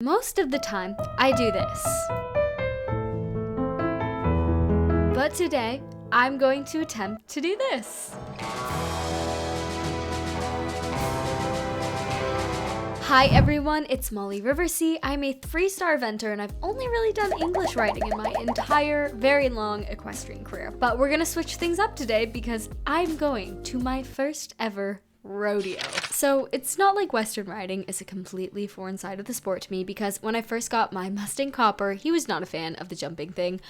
Most of the time, I do this. But today, I'm going to attempt to do this. Hi everyone, it's Molly Riversea. I'm a 3-star eventer and I've only really done English riding in my entire, very long equestrian career. But we're gonna switch things up today because I'm going to my first ever rodeo. So it's not like Western riding is a completely foreign side of the sport to me, because when I first got my Mustang Copper, he was not a fan of the jumping thing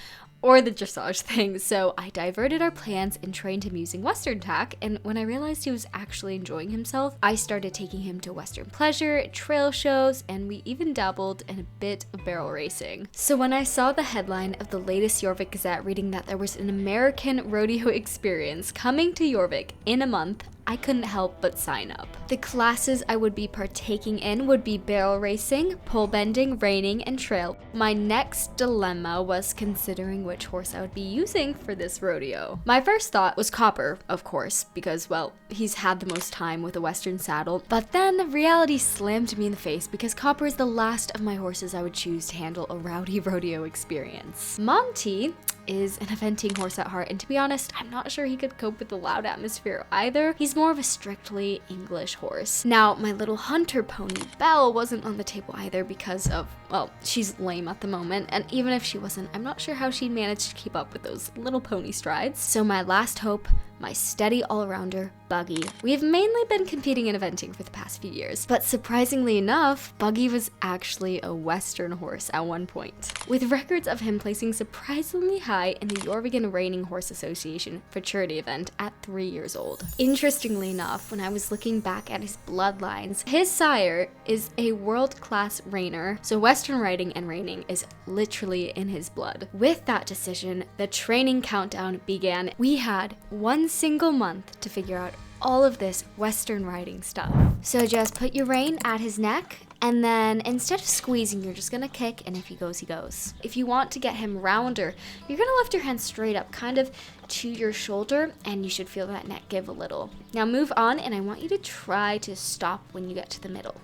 or the dressage thing, so I diverted our plans and trained him using Western tack, and when I realized he was actually enjoying himself, I started taking him to Western pleasure, trail shows, and we even dabbled in a bit of barrel racing. So when I saw the headline of the latest Jorvik Gazette reading that there was an American rodeo experience coming to Jorvik in a month, I couldn't help but sign up. The classes I would be partaking in would be barrel racing, pole bending, reining, and trail. My next dilemma was considering which horse I would be using for this rodeo. My first thought was Copper, of course, because, well, he's had the most time with a Western saddle, but then reality slammed me in the face because Copper is the last of my horses I would choose to handle a rowdy rodeo experience. Monty is an eventing horse at heart, and to be honest, I'm not sure he could cope with the loud atmosphere either. He's more of a strictly English horse. Now, my little hunter pony, Belle, wasn't on the table either because of, well, she's lame at the moment, and even if she wasn't, I'm not sure how she'd manage to keep up with those little pony strides. So my last hope, my steady all-arounder, Buggy. We've mainly been competing in eventing for the past few years, but surprisingly enough, Buggy was actually a Western horse at one point, with records of him placing surprisingly high in the Jorvik Reining Horse Association Futurity event at 3 years old. Interestingly enough, when I was looking back at his bloodlines, his sire is a world-class reiner, so Western riding and reining is literally in his blood. With that decision, the training countdown began. We had one single month to figure out all of this Western riding stuff. So just put your rein at his neck, and then instead of squeezing, you're just gonna kick, and if he goes, he goes. If you want to get him rounder, you're gonna lift your hand straight up, kind of to your shoulder, and you should feel that neck give a little. Now move on, and I want you to try to stop when you get to the middle.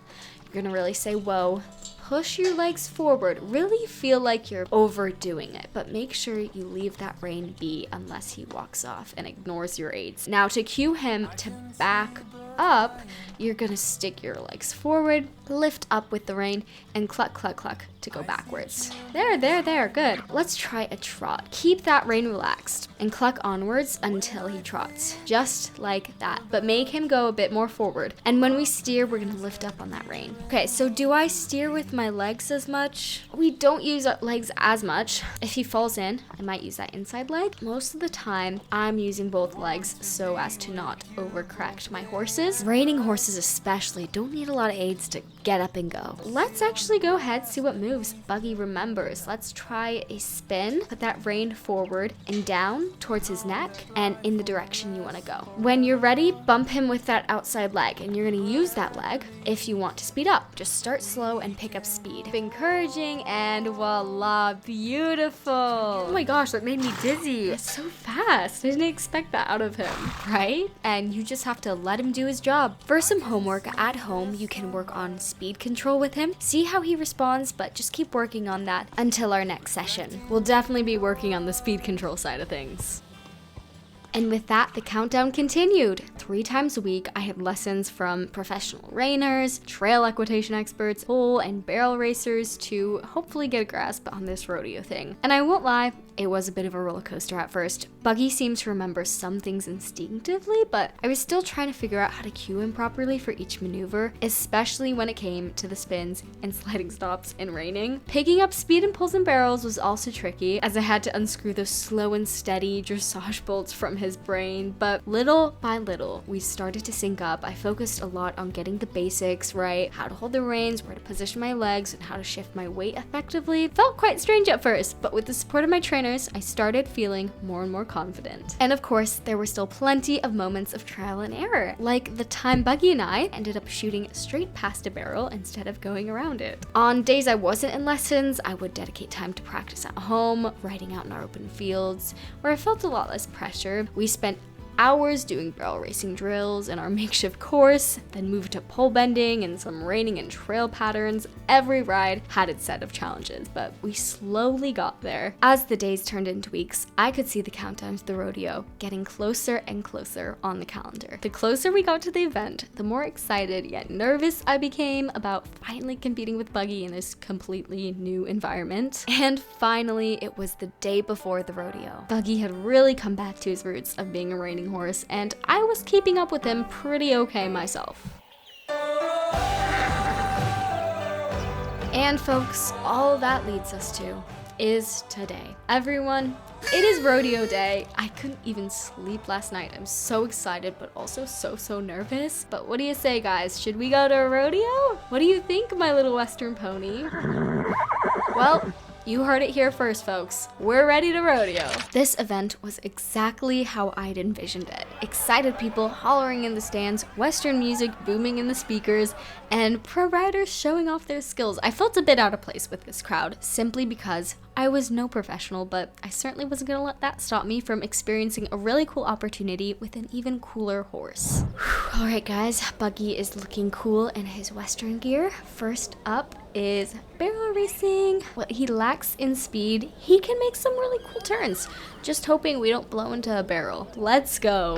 You're gonna really say, whoa. Push your legs forward, really feel like you're overdoing it, but make sure you leave that rein be unless he walks off and ignores your aids. Now to cue him to back up, you're gonna stick your legs forward, lift up with the rein, and cluck, cluck, cluck to go backwards. There, good. Let's try a trot. Keep that rein relaxed and cluck onwards until he trots, just like that, but make him go a bit more forward. And when we steer, we're gonna lift up on that rein. Okay, so do I steer with my legs as much? We don't use our legs as much. If he falls in, I might use that inside leg. Most of the time, I'm using both legs so as to not overcorrect my horses. Reining horses especially don't need a lot of aids to get up and go. Let's actually go ahead, see what moves Buggy remembers. Let's try a spin. Put that rein forward and down towards his neck and in the direction you want to go. When you're ready, bump him with that outside leg, and you're going to use that leg if you want to speed up. Just start slow and pick up speed. Encouraging, and voila, beautiful. Oh my gosh, that made me dizzy. It's so fast. I didn't expect that out of him, right? And you just have to let him do his job. For some homework at home, you can work on speed control with him. See how he responds, but just keep working on that until our next session. We'll definitely be working on the speed control side of things. And with that, the countdown continued. 3 times a week, I had lessons from professional reiners, trail equitation experts, pole and barrel racers to hopefully get a grasp on this rodeo thing. And I won't lie, it was a bit of a roller coaster at first. Buggy seemed to remember some things instinctively, but I was still trying to figure out how to cue him properly for each maneuver, especially when it came to the spins and sliding stops and reining. Picking up speed in pulls and barrels was also tricky, as I had to unscrew those slow and steady dressage bolts from his brain, but little by little, we started to sync up. I focused a lot on getting the basics right, how to hold the reins, where to position my legs, and how to shift my weight effectively. Felt quite strange at first, but with the support of my trainer, I started feeling more and more confident. And of course, there were still plenty of moments of trial and error, like the time Buggy and I ended up shooting straight past a barrel instead of going around it. On days I wasn't in lessons, I would dedicate time to practice at home, riding out in our open fields, where I felt a lot less pressure. We spent hours doing barrel racing drills in our makeshift course, then moved to pole bending and some reining and trail patterns. Every ride had its set of challenges, but we slowly got there. As the days turned into weeks, I could see the countdown to the rodeo getting closer and closer on the calendar. The closer we got to the event, the more excited yet nervous I became about finally competing with Buggy in this completely new environment. And finally, it was the day before the rodeo. Buggy had really come back to his roots of being a reining horse, and I was keeping up with him pretty okay myself. And folks, all that leads us to is today. Everyone, it is rodeo day. I couldn't even sleep last night. I'm so excited, but also so nervous. But what do you say, guys? Should we go to a rodeo? What do you think, my little Western pony? Well, you heard it here first, folks. We're ready to rodeo. This event was exactly how I'd envisioned it. Excited people hollering in the stands, Western music booming in the speakers, and pro riders showing off their skills. I felt a bit out of place with this crowd, simply because I was no professional, but I certainly wasn't gonna let that stop me from experiencing a really cool opportunity with an even cooler horse. All right, guys, Buggy is looking cool in his Western gear. First up is barrel racing. What he lacks in speed, he can make some really cool turns. Just hoping we don't blow into a barrel. Let's go.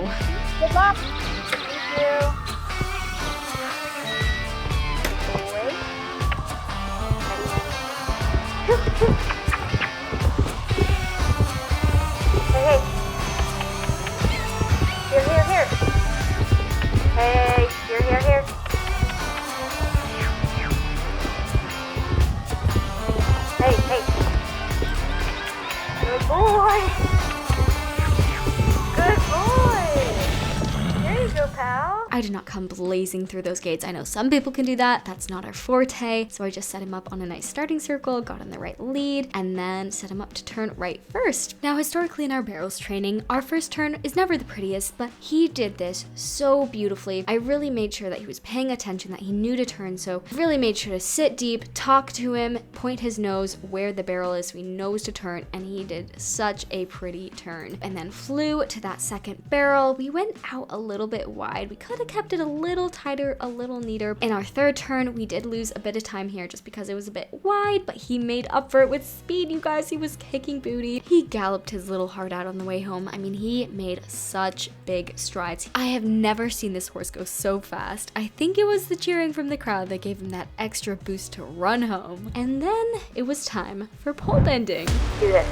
Good luck. Thank you. Wait. Hey, hey. Here. Hey, here. Hey. Good boy. Good boy. There you go, pal. I did not come blazing through those gates. I know some people can do that. That's not our forte. So I just set him up on a nice starting circle, got in the right lead, and then set him up to turn right first. Now, historically in our barrels training, our first turn is never the prettiest, but he did this so beautifully. I really made sure that he was paying attention, that he knew to turn, so I really made sure to sit deep, talk to him, point his nose where the barrel is so he knows to turn, and he did such a pretty turn. And then flew to that second barrel. We went out a little bit wide. We could have kept it a little tighter, a little neater. In our third turn, we did lose a bit of time here just because it was a bit wide, but he made up for it with speed, you guys. He was kicking booty. He galloped his little heart out on the way home. I mean, he made such big strides. I have never seen this horse go so fast. I think it was the cheering from the crowd that gave him that extra boost to run home. And then it was time for pole bending. Do this.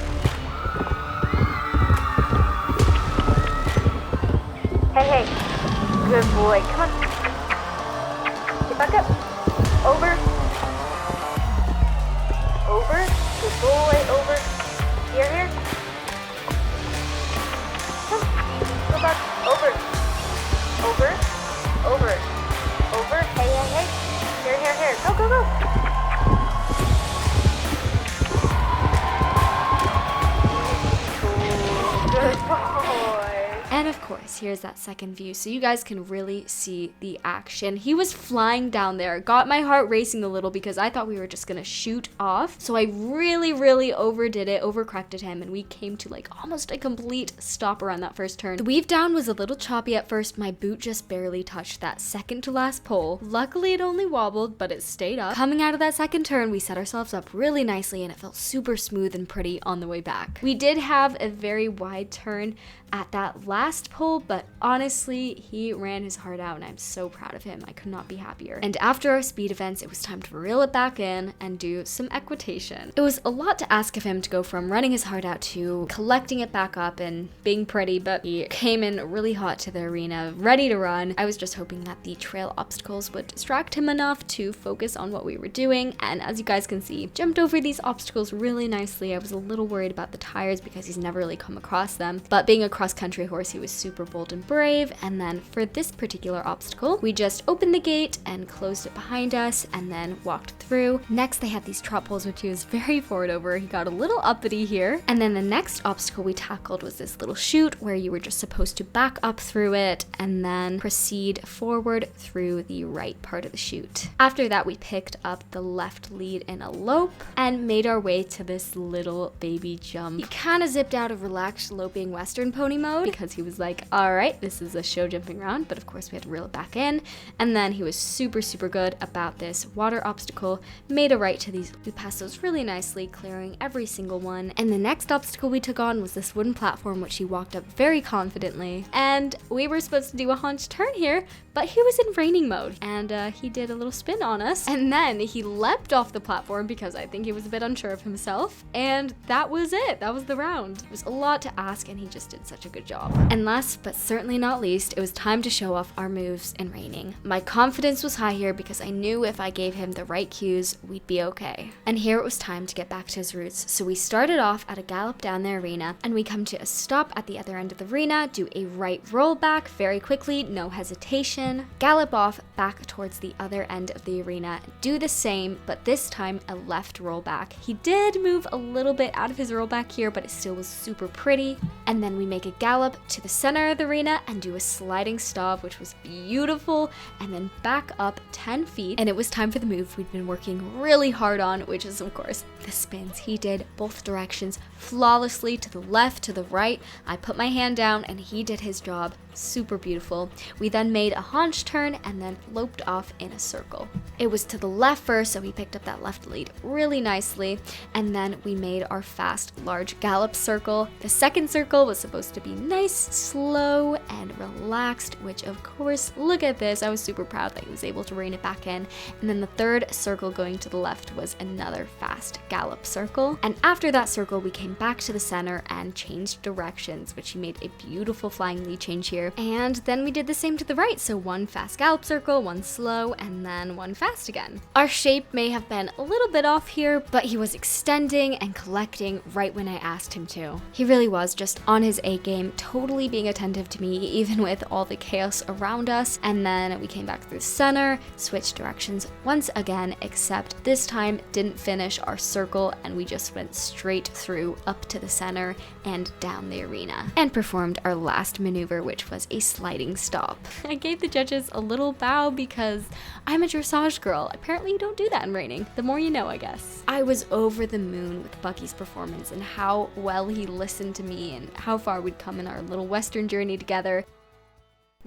Hey. Good boy. Come on. Get back up. Over. Good boy. Over. Here. Come. Go back. Over. Hey. Here. Go. Good boy. And of course, here's that second view so you guys can really see the action. He was flying down there, got my heart racing a little because I thought we were just gonna shoot off. So I really overdid it, overcorrected him, and we came to like almost a complete stop around that first turn. The weave down was a little choppy at first. My boot just barely touched that second to last pole. Luckily, it only wobbled, but it stayed up. Coming out of that second turn, we set ourselves up really nicely and it felt super smooth and pretty on the way back. We did have a very wide turn at that last pole, but honestly, he ran his heart out and I'm so proud of him. I could not be happier. And after our speed events, it was time to reel it back in and do some equitation. It was a lot to ask of him to go from running his heart out to collecting it back up and being pretty, but he came in really hot to the arena, ready to run. I was just hoping that the trail obstacles would distract him enough to focus on what we were doing, and as you guys can see, jumped over these obstacles really nicely. I was a little worried about the tires because he's never really come across them, but being a cross-country horse, he was super bold and brave. And then for this particular obstacle, we just opened the gate and closed it behind us and then walked through. Next, they had these trot poles, which he was very forward over. He got a little uppity here. And then the next obstacle we tackled was this little chute where you were just supposed to back up through it and then proceed forward through the right part of the chute. After that, we picked up the left lead in a lope and made our way to this little baby jump. He kind of zipped out of relaxed loping Western pony mode because he was like, all All right, this is a show jumping round, but of course we had to reel it back in. And then he was super, super good about this water obstacle, made a right to these. We passed those really nicely, clearing every single one. And the next obstacle we took on was this wooden platform, which he walked up very confidently. And we were supposed to do a haunch turn here, but he was in reining mode, and he did a little spin on us. And then he leapt off the platform because I think he was a bit unsure of himself. And that was it. That was the round. It was a lot to ask, and he just did such a good job. And last but certainly not least, it was time to show off our moves in reining. My confidence was high here because I knew if I gave him the right cues, we'd be okay. And here it was time to get back to his roots. So we started off at a gallop down the arena, and we come to a stop at the other end of the arena, do a right roll back very quickly, no hesitation, gallop off back towards the other end of the arena, do the same, but this time a left roll back. He did move a little bit out of his roll back here, but it still was super pretty. And then we make a gallop to the center of the arena and do a sliding stop, which was beautiful, and then back up 10 feet. And it was time for the move we'd been working really hard on, which is of course the spins. He did both directions flawlessly, to the left, to the right. I put my hand down and he did his job. Super beautiful. We then made a haunch turn and then loped off in a circle. It was to the left first, so he picked up that left lead really nicely, and then we made our fast, large gallop circle. The second circle was supposed to be nice, slow, and relaxed, which of course, look at this, I was super proud that he was able to rein it back in. And then the third circle going to the left was another fast gallop circle. And after that circle, we came back to the center and changed directions, which he made a beautiful flying lead change here. And then we did the same to the right, so one fast gallop circle, one slow, and then one fast again. Our shape may have been a little bit off here, but he was extending and collecting right when I asked him to. He really was just on his A game, totally being attentive to me, even with all the chaos around us. And then we came back through the center, switched directions once again, except this time didn't finish our circle, and we just went straight through up to the center and down the arena, and performed our last maneuver, which was a sliding stop. I gave the judges a little bow because I'm a dressage girl. Apparently you don't do that in reining. The more you know, I guess. I was over the moon with Buggy's performance and how well he listened to me and how far we'd come in our little Western journey together.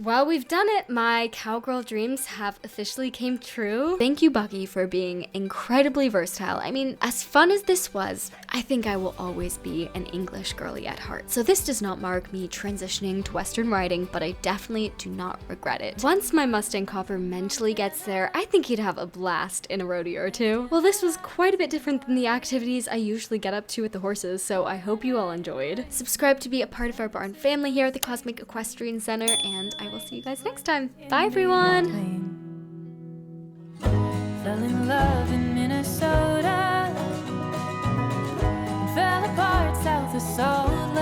Well, we've done it. My cowgirl dreams have officially came true. Thank you, Buggy, for being incredibly versatile. I mean, as fun as this was, I think I will always be an English girly at heart. So this does not mark me transitioning to Western riding, but I definitely do not regret it. Once my Mustang Copper mentally gets there, I think he'd have a blast in a rodeo or two. Well, this was quite a bit different than the activities I usually get up to with the horses, so I hope you all enjoyed. Subscribe to be a part of our barn family here at the Cosmic Equestrian Center, and I will see you guys next time. Bye, everyone. Fell in love in Minnesota and fell apart south of Salt Lake.